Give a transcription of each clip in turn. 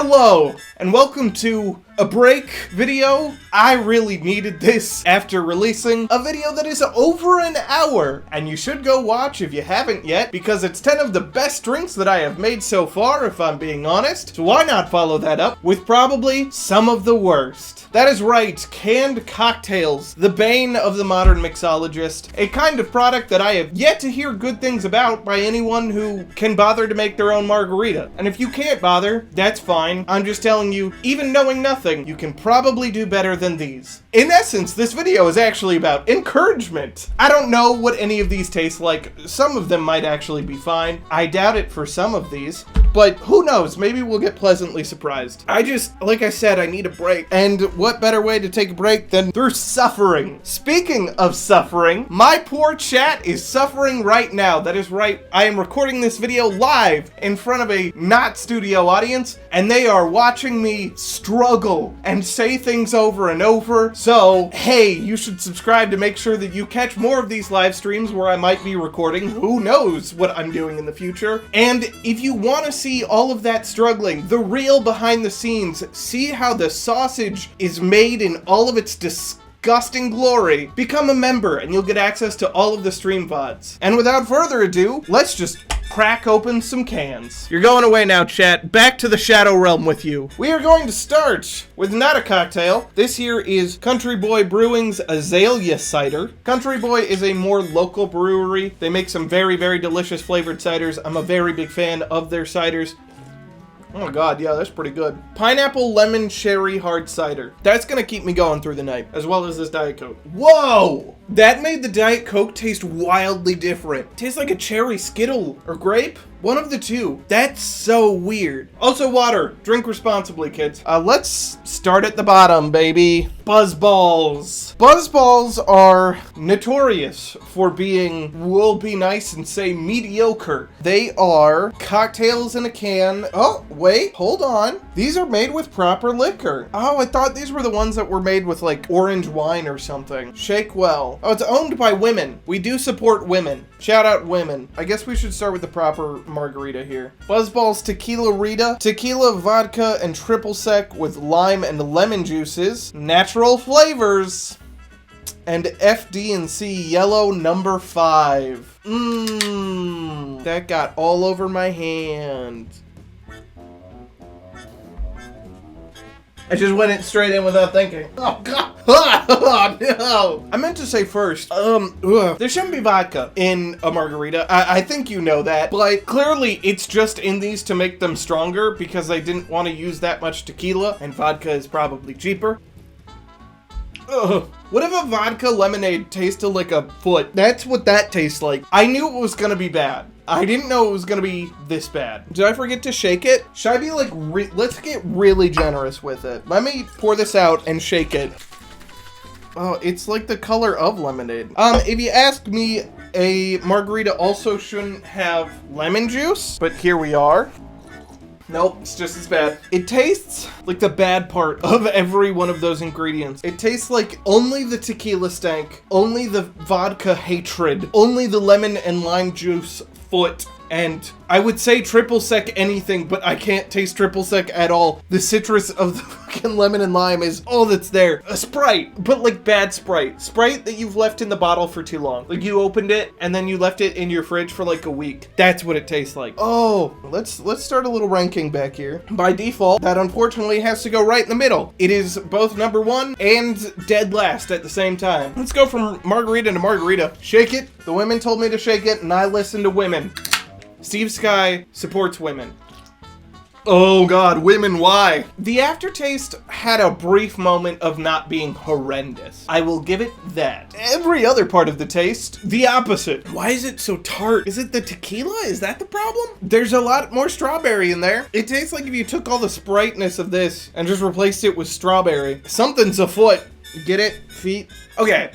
Hello, and welcome to a break video. I really needed this after releasing a video that is over an hour, and you should go watch if you haven't yet, because it's 10 of the best drinks that I have made so far, if I'm being honest. So why not follow that up with probably some of the worst? That is right, canned cocktails, the bane of the modern mixologist, a kind of product that I have yet to hear good things about by anyone who can bother to make their own margarita. And if you can't bother, that's fine. I'm just telling you, even knowing nothing, you can probably do better than these. In essence, this video is actually about encouragement. I don't know what any of these taste like. Some of them might actually be fine. I doubt it for some of these, but who knows? Maybe we'll get pleasantly surprised. Like I said, I need a break. And what better way to take a break than through suffering? Speaking of suffering, my poor chat is suffering right now. That is right. I am recording this video live in front of a not studio audience, and they are watching me struggle and say things over and over. So, hey, you should subscribe to make sure that you catch more of these live streams where I might be recording. Who knows what I'm doing in the future? And if you want to see all of that struggling, the real behind the scenes, see how the sausage is made in all of its disgusting glory, become a member and you'll get access to all of the stream VODs. And without further ado, let's just crack open some cans. You're going away now, chat. Back to the Shadow Realm with you. We are going to start with not a cocktail. This here is Country Boy Brewing's Azalea Cider. Country Boy is a more local brewery. They make some very, very delicious flavored ciders. I'm a very big fan of their ciders. Oh god, yeah, that's pretty good. Pineapple lemon cherry hard cider. That's gonna keep me going through the night, as well as this Diet Coke. Whoa! That made the Diet Coke taste wildly different. Tastes like a cherry Skittle or grape. One of the two. That's so weird. Also water. Drink responsibly, kids. Let's start at the bottom, baby. Buzzballs. Buzzballs are notorious for being, we'll be nice and say, mediocre. They are cocktails in a can. Oh, wait, hold on. These are made with proper liquor. Oh, I thought these were the ones that were made with like orange wine or something. Shake well. Oh, it's owned by women. We do support women. Shout out women. I guess we should start with the proper margarita here. Buzzballs Tequila Rita. Tequila, vodka, and triple sec with lime and lemon juices. Natural flavors. And FD&C Yellow number 5. That got all over my hand. I just went it straight in without thinking. Oh god. Oh no. I meant to say first, there shouldn't be vodka in a margarita. I think you know that, but clearly it's just in these to make them stronger because I didn't want to use that much tequila, and vodka is probably cheaper. Ugh. What if a vodka lemonade tasted like a foot? That's what that tastes like. I knew it was gonna be bad. I didn't know it was gonna be this bad. Did I forget to shake it? Should I be like, let's get really generous with it. Let me pour this out and shake it. Oh, it's like the color of lemonade. If you ask me, a margarita also shouldn't have lemon juice, but here we are. Nope, it's just as bad. It tastes like the bad part of every one of those ingredients. It tastes like only the tequila stank, only the vodka hatred, only the lemon and lime juice foot, and I would say triple sec anything, but I can't taste triple sec at all. The citrus of the fucking lemon and lime is all that's there. A Sprite, but like bad Sprite. Sprite that you've left in the bottle for too long. Like you opened it and then you left it in your fridge for like a week. That's what it tastes like. Oh, let's start a little ranking back here. By default, that unfortunately has to go right in the middle. It is both number 1 and dead last at the same time. Let's go from margarita to margarita. Shake it. The women told me to shake it and I listened to women. SteveSekai supports women. Oh god, women, why? The aftertaste had a brief moment of not being horrendous. I will give it that. Every other part of the taste, the opposite. Why is it so tart? Is it the tequila? Is that the problem? There's a lot more strawberry in there. It tastes like if you took all the Spriteness of this and just replaced it with strawberry. Something's afoot. Get it? Feet? Okay.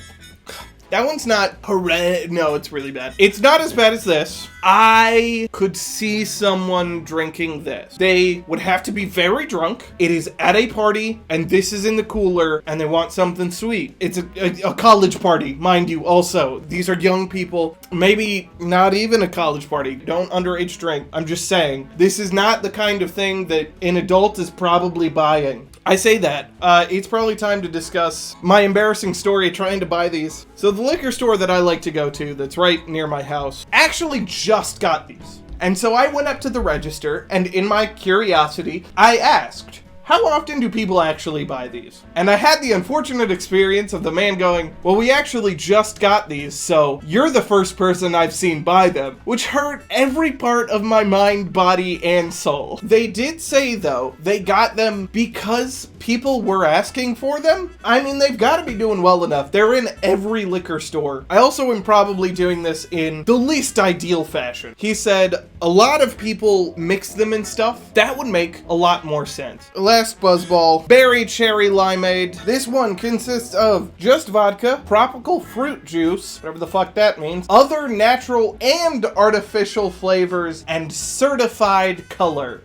That one's not horrendous. No, it's really bad. It's not as bad as this. I could see someone drinking this. They would have to be very drunk. It is at a party, and this is in the cooler, and they want something sweet. It's a college party, mind you, also. These are young people, maybe not even a college party. Don't underage drink. I'm just saying, this is not the kind of thing that an adult is probably buying. I say that. It's probably time to discuss my embarrassing story trying to buy these. So the liquor store that I like to go to that's right near my house actually just got these. And so I went up to the register, and in my curiosity, I asked, how often do people actually buy these? And I had the unfortunate experience of the man going, well, we actually just got these, so you're the first person I've seen buy them, which hurt every part of my mind, body, and soul. They did say, though, they got them because people were asking for them. I mean, they've got to be doing well enough. They're in every liquor store. I also am probably doing this in the least ideal fashion. He said a lot of people mix them and stuff. That would make a lot more sense. Last buzzball, berry cherry limeade. This one consists of just vodka, tropical fruit juice, whatever the fuck that means, other natural and artificial flavors, and certified color.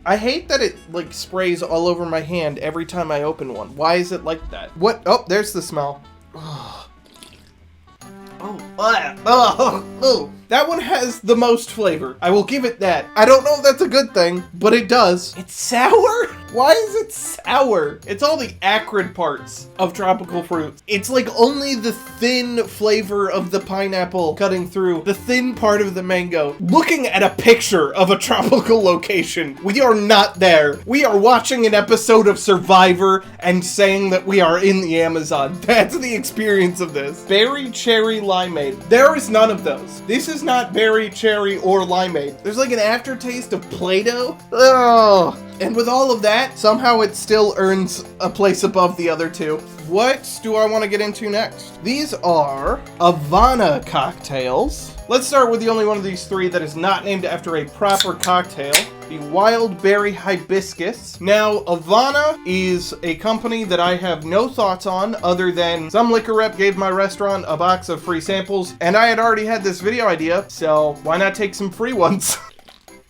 I hate that it, like, sprays all over my hand every time I open one. Why is it like that? What? Oh, there's the smell. Oh. That one has the most flavor. I will give it that. I don't know if that's a good thing, but it does. It's sour? Why is it sour? It's all the acrid parts of tropical fruits. It's like only the thin flavor of the pineapple cutting through the thin part of the mango. Looking at a picture of a tropical location, we are not there. We are watching an episode of Survivor and saying that we are in the Amazon. That's the experience of this. Berry cherry limeade. There is none of those. This is not berry, cherry, or limeade. There's like an aftertaste of Play-Doh. Oh. And with all of that, somehow it still earns a place above the other two. What do I want to get into next? These are Havana cocktails. Let's start with the only one of these three that is not named after a proper cocktail. The Wild Berry Hibiscus. Now, Havana is a company that I have no thoughts on other than some liquor rep gave my restaurant a box of free samples, and I had already had this video idea, so why not take some free ones?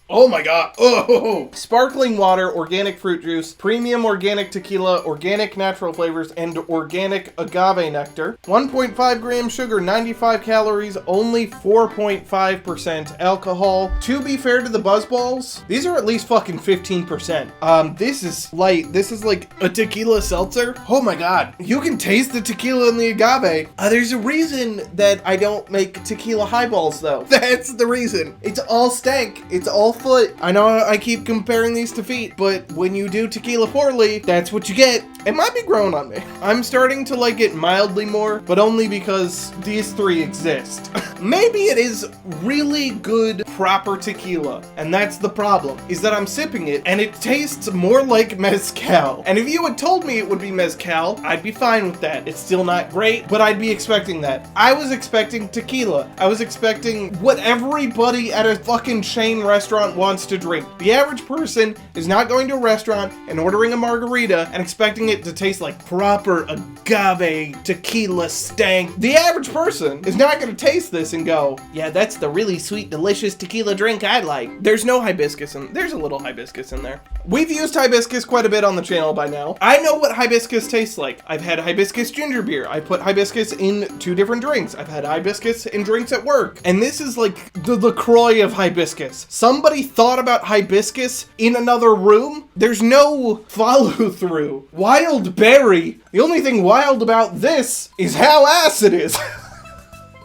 Oh my god. Oh! Sparkling water, organic fruit juice, premium organic tequila, organic natural flavors, and organic agave nectar. 1.5 grams sugar, 95 calories, only 4.5% alcohol. To be fair to the buzzballs, these are at least fucking 15%. This is light. This is like a tequila seltzer. Oh my god. You can taste the tequila in the agave. There's a reason that I don't make tequila highballs though. That's the reason. It's all stank. It's all foot. I know I keep comparing these to feet, but when you do tequila poorly, that's what you get. It might be growing on me. I'm starting to like it mildly more, but only because these three exist. Maybe it is really good, proper tequila, and that's the problem, is that I'm sipping it, and it tastes more like mezcal. And if you had told me it would be mezcal, I'd be fine with that. It's still not great, but I'd be expecting that. I was expecting tequila. I was expecting what everybody at a fucking chain restaurant wants to drink. The average person is not going to a restaurant and ordering a margarita and expecting it to taste like proper agave tequila stank. The average person is not going to taste this and go, yeah, that's the really sweet, delicious tequila drink I like. There's no hibiscus in, there's a little hibiscus in there. We've used hibiscus quite a bit on the channel by now. I know what hibiscus tastes like. I've had hibiscus ginger beer. I put hibiscus in 2 different drinks. I've had hibiscus in drinks at work. And this is like the LaCroix of hibiscus. Somebody thought about hibiscus in another room. There's no follow through. Wild berry. The only thing wild about this is how ass it is.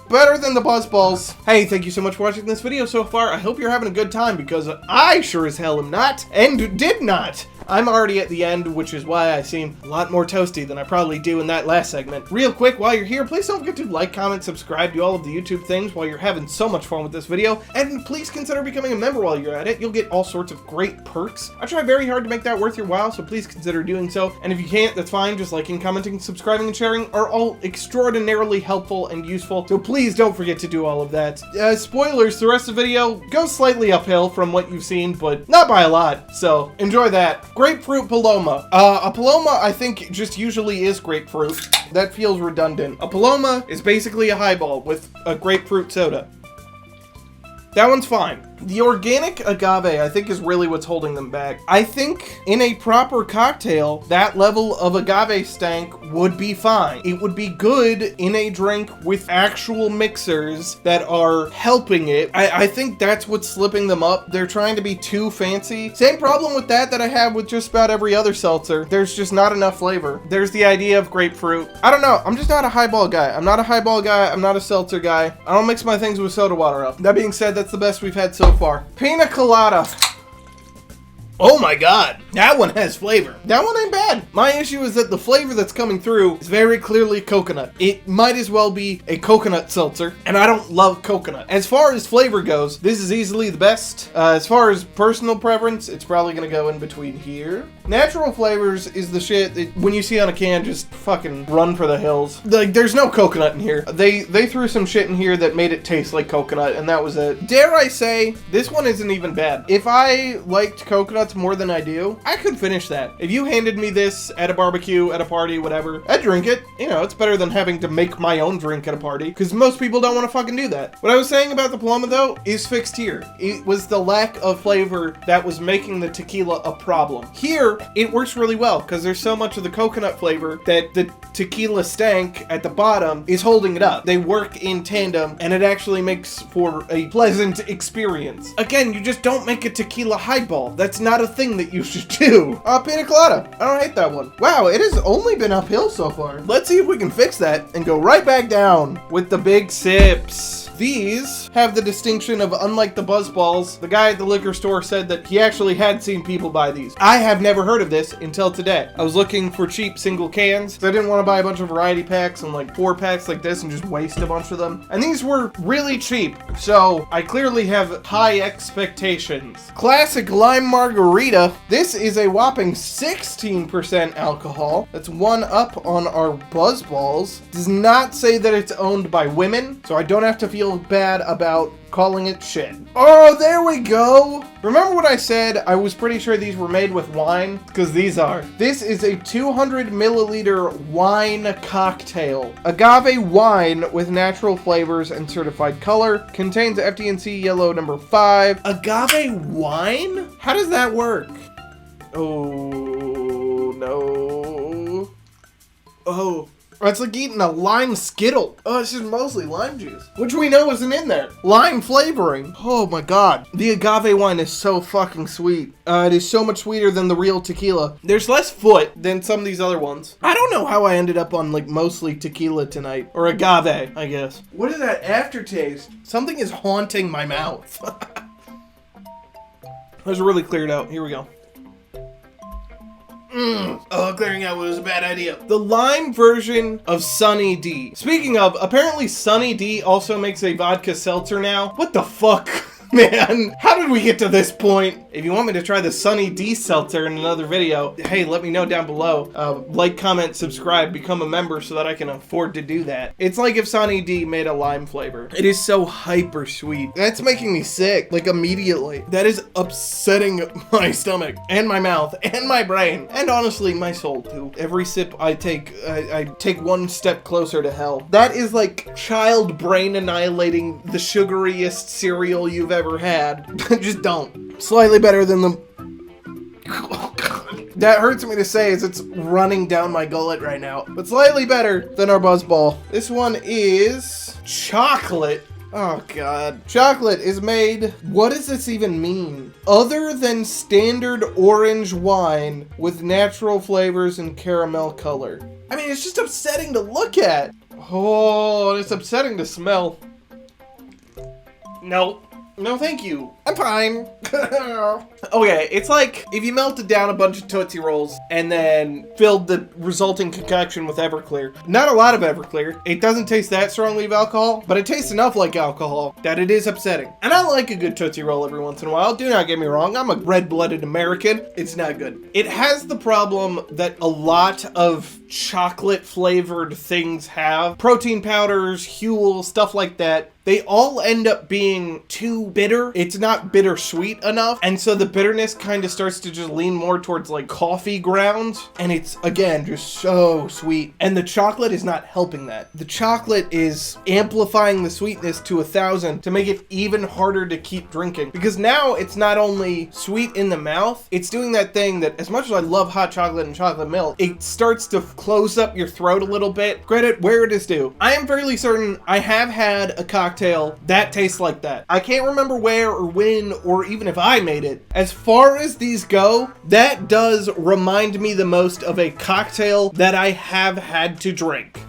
Better than the buzzballs. Hey, thank you so much for watching this video so far. I hope you're having a good time because I sure as hell am not and did not. I'm already at the end, which is why I seem a lot more toasty than I probably do in that last segment. Real quick, while you're here, please don't forget to like, comment, subscribe, do all of the YouTube things while you're having so much fun with this video. And please consider becoming a member while you're at it. You'll get all sorts of great perks. I try very hard to make that worth your while, so please consider doing so. And if you can't, that's fine. Just liking, commenting, subscribing, and sharing are all extraordinarily helpful and useful. So please don't forget to do all of that. Spoilers, the rest of the video goes slightly uphill from what you've seen, but not by a lot. So enjoy that. Grapefruit Paloma. A Paloma, I think, just usually is grapefruit. That feels redundant. A Paloma is basically a highball with a grapefruit soda. That one's fine. The organic agave, I think, is really what's holding them back. I think in a proper cocktail, that level of agave stank would be fine. It would be good in a drink with actual mixers that are helping it. I think that's what's slipping them up. They're trying to be too fancy. Same problem with that I have with just about every other seltzer. There's just not enough flavor. There's the idea of grapefruit. I don't know. I'm just not a highball guy. I'm not a highball guy. I'm not a seltzer guy. I don't mix my things with soda water up. That being said, that's the best we've had so far. Pina colada. Oh my god, that one has flavor. That one ain't bad. My issue is that the flavor that's coming through is very clearly coconut. It might as well be a coconut seltzer, and I don't love coconut. As far as flavor goes, this is easily the best. As far as personal preference, it's probably gonna go in between here. Natural flavors is the shit that when you see on a can, just fucking run for the hills. Like, there's no coconut in here. They threw some shit in here that made it taste like coconut, and that was it. Dare I say, this one isn't even bad. If I liked coconuts more than I do, I could finish that. If you handed me this at a barbecue, at a party, whatever, I'd drink it. You know, it's better than having to make my own drink at a party, because most people don't want to fucking do that. What I was saying about the Paloma, though, is fixed here. It was the lack of flavor that was making the tequila a problem. Here, it works really well, because there's so much of the coconut flavor that the tequila stank at the bottom is holding it up. They work in tandem, and it actually makes for a pleasant experience. Again, you just don't make a tequila highball. That's not a thing that you should do. Pina colada. I don't hate that one. Wow, it has only been uphill so far. Let's see if we can fix that and go right back down with the big sips. These have the distinction of, unlike the Buzz Balls, the guy at the liquor store said that he actually had seen people buy these. I have never heard of this until today. I was looking for cheap single cans, so I didn't want to buy a bunch of variety packs and like 4 packs like this and just waste a bunch of them. And these were really cheap, so I clearly have high expectations. Classic lime margarita. This is a whopping 16% alcohol. That's one up on our Buzz Balls. Does not say that it's owned by women, so I don't have to feel bad about calling it shit. Oh, there we go. Remember what I said? I was pretty sure these were made with wine, because these are. This is a 200 milliliter wine cocktail. Agave wine with natural flavors and certified color. Contains FD&C yellow number 5. Agave wine? How does that work? Oh, no. Oh. It's like eating a lime Skittle. Oh, it's just mostly lime juice, which we know isn't in there. Lime flavoring. Oh my god. The agave wine is so fucking sweet. It is so much sweeter than the real tequila. There's less foot than some of these other ones. I don't know how I ended up on like mostly tequila tonight. Or agave, I guess. What is that aftertaste? Something is haunting my mouth. That's really cleared out. Here we go. Oh, clearing out was a bad idea. The lime version of Sunny D. Speaking of, apparently Sunny D also makes a vodka seltzer now. What the fuck? Man, how did we get to this point? If you want me to try the Sunny D seltzer in another video, hey, let me know down below. Like, comment, subscribe, become a member so that I can afford to do that. It's like if Sunny D made a lime flavor. It is so hyper sweet. That's making me sick, like immediately. That is upsetting my stomach and my mouth and my brain and honestly my soul too. Every sip I take one step closer to hell. That is like child brain annihilating the sugariest cereal you've ever had. Just don't. Slightly better than the... That hurts me to say as it's running down my gullet right now. But slightly better than our Buzz Ball. This one is chocolate. Oh god. Chocolate is made... What does this even mean? Other than standard orange wine with natural flavors and caramel color. I mean, it's just upsetting to look at. Oh, it's upsetting to smell. Nope. No, thank you. I'm fine. Okay, it's like if you melted down a bunch of Tootsie Rolls and then filled the resulting concoction with Everclear. Not a lot of Everclear. It doesn't taste that strongly of alcohol, but it tastes enough like alcohol that it is upsetting. And I like a good Tootsie Roll every once in a while. Do not get me wrong. I'm a red-blooded American. It's not good. It has the problem that a lot of chocolate-flavored things have. Protein powders, Huel, stuff like that. They all end up being too bitter. It's not not bittersweet enough. And so the bitterness kind of starts to just lean more towards like coffee ground. And it's, again, just so sweet. And the chocolate is not helping that. The chocolate is amplifying the sweetness to 1,000 to make it even harder to keep drinking. Because now it's not only sweet in the mouth, it's doing that thing that, as much as I love hot chocolate and chocolate milk, it starts to close up your throat a little bit. Credit where it is due. I am fairly certain I have had a cocktail that tastes like that. I can't remember where or when or even if I made it. As far as these go, that does remind me the most of a cocktail that I have had to drink.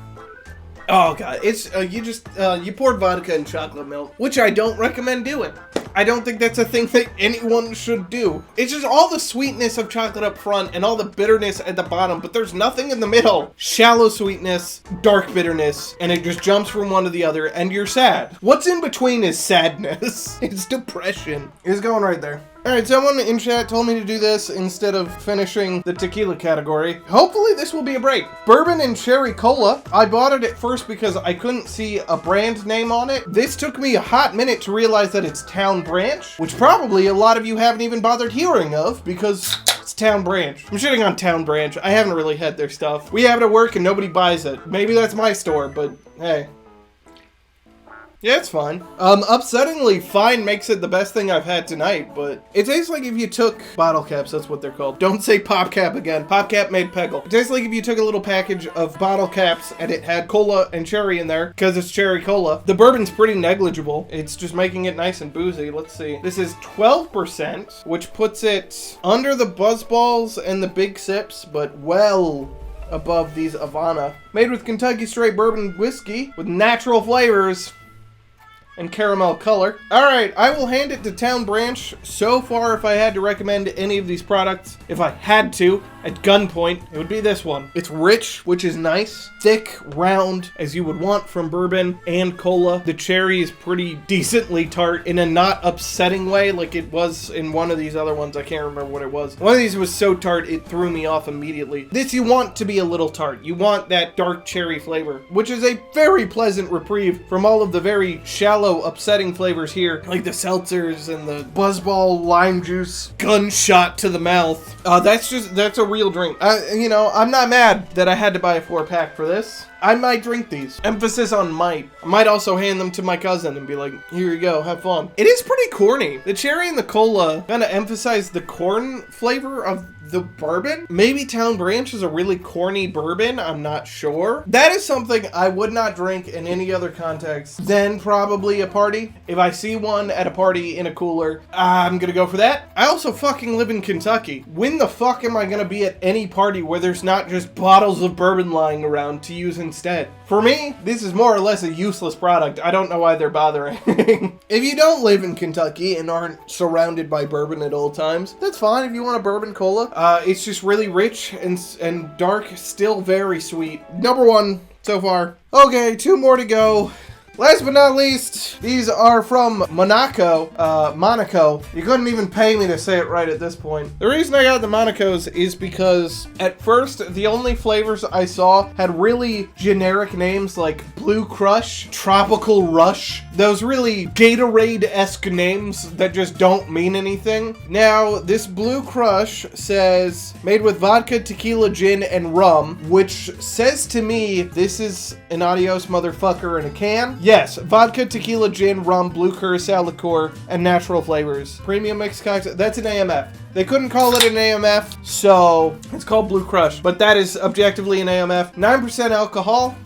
Oh god, it's you poured vodka in chocolate milk, which I don't recommend doing. I don't think that's a thing that anyone should do. It's just all the sweetness of chocolate up front and all the bitterness at the bottom, but there's nothing in the middle. Shallow sweetness, dark bitterness, and it just jumps from one to the other, and you're sad. What's in between is sadness. It's depression. It's going right there. Alright, someone in chat told me to do this instead of finishing the tequila category. Hopefully this will be a break. Bourbon and cherry cola. I bought it at first because I couldn't see a brand name on it. This took me a hot minute to realize that it's Town Branch, which probably a lot of you haven't even bothered hearing of because it's Town Branch. I'm shitting on Town Branch. I haven't really had their stuff. We have it at work and nobody buys it. Maybe that's my store, but hey. Yeah, it's fine. Upsettingly, fine makes it the best thing I've had tonight, but it tastes like if you took bottle caps, that's what they're called. Don't say pop cap again. Pop cap made Peggle. It tastes like if you took a little package of bottle caps and it had cola and cherry in there, because it's cherry cola. The bourbon's pretty negligible. It's just making it nice and boozy. Let's see. This is 12%, which puts it under the Buzz Balls and the Big Sips, but well above these Havana. Made with Kentucky straight bourbon whiskey with natural flavors and caramel color. Alright, I will hand it to Town Branch. So far, if I had to recommend any of these products, if I had to, at gunpoint, it would be this one. It's rich, which is nice. Thick, round, as you would want from bourbon and cola. The cherry is pretty decently tart in a not upsetting way like it was in one of these other ones. I can't remember what it was. One of these was so tart, it threw me off immediately. This you want to be a little tart. You want that dark cherry flavor, which is a very pleasant reprieve from all of the very shallow, upsetting flavors here, like the seltzers and the Buzzball lime juice gunshot to the mouth. That's a real drink. You know, I'm not mad that I had to buy a 4-pack for this. I might drink these. Emphasis on might. I might also hand them to my cousin and be like, here you go, have fun. It is pretty corny. The cherry and the cola kind of emphasize the corn flavor of the bourbon. Maybe Town Branch is a really corny bourbon. I'm not sure. That is something I would not drink in any other context than probably a party. If I see one at a party in a cooler, I'm gonna go for that. I also fucking live in Kentucky. When the fuck am I gonna be at any party where there's not just bottles of bourbon lying around to use instead? For me, this is more or less a useless product. I don't know why they're bothering. If you don't live in Kentucky and aren't surrounded by bourbon at all times, that's fine if you want a bourbon cola. It's just really rich and dark, still very sweet. Number one so far. Okay, 2 more to go. Last but not least, these are from Monaco. Monaco. You couldn't even pay me to say it right at this point. The reason I got the Monacos is because at first, the only flavors I saw had really generic names like Blue Crush, Tropical Rush. Those really Gatorade-esque names that just don't mean anything. Now, this Blue Crush says, made with vodka, tequila, gin, and rum, which says to me, this is an adios motherfucker in a can. Yes, vodka, tequila, gin, rum, blue curacao liqueur, and natural flavors. Premium mixed cocktail. That's an AMF. They couldn't call it an AMF, so it's called Blue Crush. But that is objectively an AMF. 9% alcohol.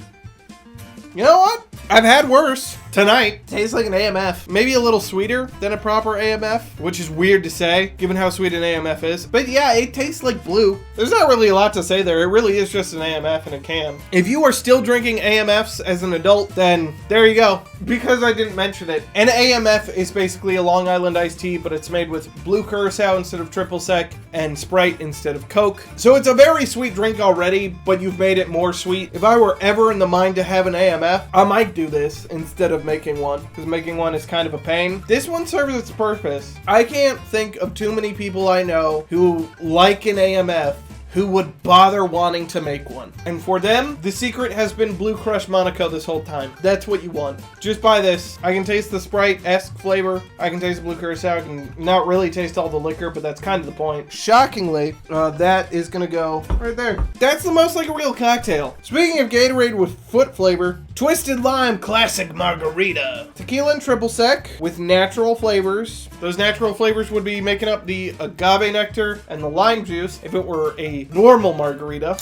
You know what? I've had worse. Tonight, tastes like an AMF. Maybe a little sweeter than a proper AMF, which is weird to say, given how sweet an AMF is. But yeah, it tastes like blue. There's not really a lot to say there. It really is just an AMF in a can. If you are still drinking AMFs as an adult, then there you go. Because I didn't mention it. An AMF is basically a Long Island iced tea, but it's made with blue curacao instead of triple sec and Sprite instead of Coke. So it's a very sweet drink already, but you've made it more sweet. If I were ever in the mind to have an AMF, I might do this instead of making one, because making one is kind of a pain. This one serves its purpose. I can't think of too many people I know who like an AMF who would bother wanting to make one. And for them, the secret has been Blue Crush Monaco this whole time. That's what you want. Just buy this. I can taste the Sprite-esque flavor. I can taste the blue curacao. I can not really taste all the liquor, but that's kind of the point. Shockingly, that is gonna go right there. That's the most like a real cocktail. Speaking of Gatorade with foot flavor, Twisted Lime Classic Margarita. Tequila and triple sec with natural flavors. Those natural flavors would be making up the agave nectar and the lime juice if it were a normal margarita.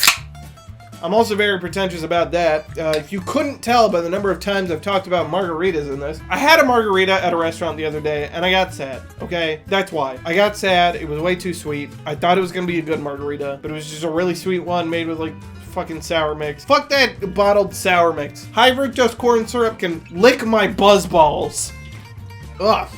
I'm also very pretentious about that. If you couldn't tell by the number of times I've talked about margaritas in this, I had a margarita at a restaurant the other day and I got sad, okay? That's why. I got sad. It was way too sweet. I thought it was gonna be a good margarita, but it was just a really sweet one made with like fucking sour mix. Fuck that bottled sour mix. High fructose corn syrup can lick my buzz balls. Ugh.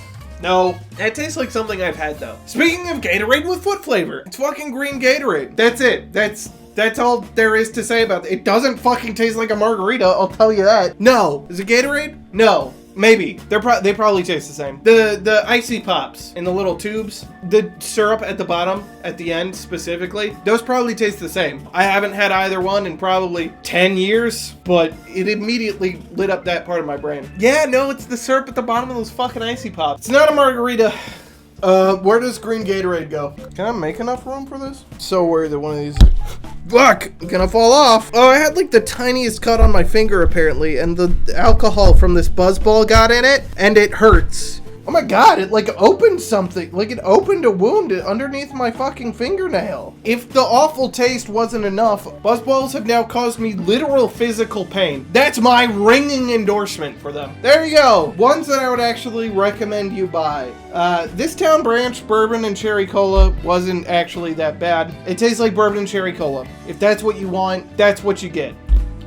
No, that tastes like something I've had though. Speaking of Gatorade with foot flavor, it's fucking green Gatorade. That's it. That's all there is to say about it. It doesn't fucking taste like a margarita, I'll tell you that. No. Is it Gatorade? No. Maybe. They probably taste the same. The icy pops in the little tubes, the syrup at the bottom, at the end specifically, those probably taste the same. I haven't had either one in probably 10 years, but it immediately lit up that part of my brain. Yeah, no, it's the syrup at the bottom of those fucking icy pops. It's not a margarita. Where does green Gatorade go? Can I make enough room for this? So worried that one of these... Fuck! Gonna fall off. Oh, I had like the tiniest cut on my finger apparently, and the alcohol from this buzzball got in it, and it hurts. Oh my god, it like opened something. Like it opened a wound underneath my fucking fingernail. If the awful taste wasn't enough, buzzballs have now caused me literal physical pain. That's my ringing endorsement for them. There you go. Ones that I would actually recommend you buy. This Town Branch Bourbon and Cherry Cola wasn't actually that bad. It tastes like bourbon and cherry cola. If that's what you want, that's what you get.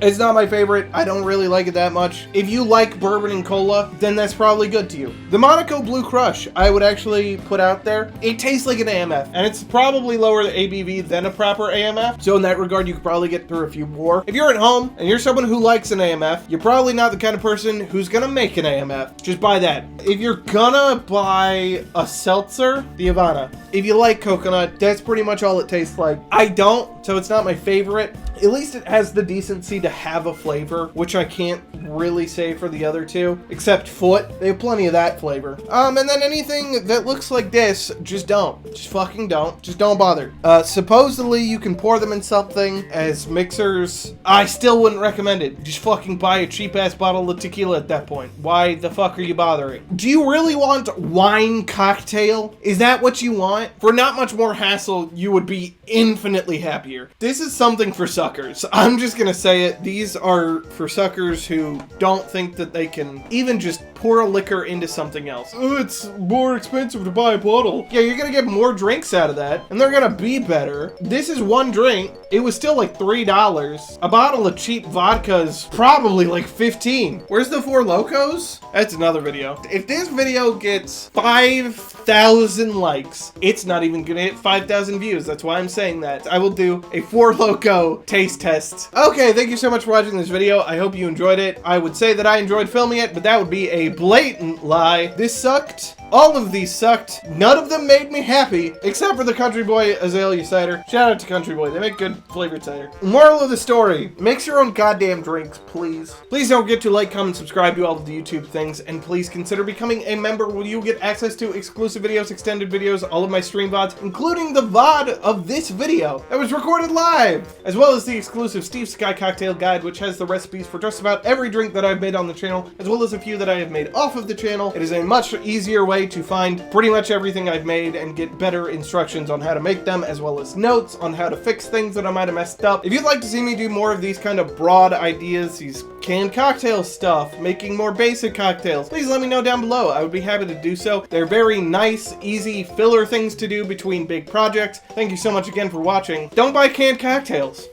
It's not my favorite. I don't really like it that much. If you like bourbon and cola, then that's probably good to you. The Monaco Blue Crush, I would actually put out there. It tastes like an AMF, and it's probably lower ABV than a proper AMF. So in that regard, you could probably get through a few more. If you're at home and you're someone who likes an AMF, you're probably not the kind of person who's gonna make an AMF. Just buy that. If you're gonna buy a seltzer, the Havana. If you like coconut, that's pretty much all it tastes like. I don't, so it's not my favorite. At least it has the decency to have a flavor, which I can't really say for the other two, except Foot. They have plenty of that flavor. And then anything that looks like this, just don't. Just fucking don't. Just don't bother. Supposedly you can pour them in something as mixers. I still wouldn't recommend it. Just fucking buy a cheap-ass bottle of tequila at that point. Why the fuck are you bothering? Do you really want wine cocktail? Is that what you want? For not much more hassle, you would be infinitely happier. This is something for suckers. I'm just gonna say it. These are for suckers who don't think that they can even just pour a liquor into something else. Oh, it's more expensive to buy a bottle. Yeah, you're gonna get more drinks out of that, and they're gonna be better. This is one drink. It was still like $3. A bottle of cheap vodka is probably like 15. Where's the Four Locos? That's another video. If this video gets 5,000 likes, it's not even gonna hit 5,000 views. That's why I'm saying that. I will do a Four Loko taste test. Okay, thank you so much for watching this video. I hope you enjoyed it. I would say that I enjoyed filming it, but that would be a blatant lie. This sucked. All of these sucked. None of them made me happy, except for the Country Boy Azalea Cider. Shout out to Country Boy. They make good flavored cider. Moral of the story, mix your own goddamn drinks, please. Please don't forget to like, comment, subscribe, do all of the YouTube things, and please consider becoming a member where you get access to exclusive videos, extended videos, all of my stream VODs, including the VOD of this video that was recorded live, as well as the exclusive SteveSekai cocktail guide, which has the recipes for just about every drink that I've made on the channel, as well as a few that I have made off of the channel. It is a much easier way to find pretty much everything I've made and get better instructions on how to make them, as well as notes on how to fix things that I might have messed up. If you'd like to see me do more of these kind of broad ideas, these canned cocktail stuff, making more basic cocktails, please let me know down below. I would be happy to do so. They're very nice, easy filler things to do between big projects. Thank you so much again for watching. Don't buy canned cocktails.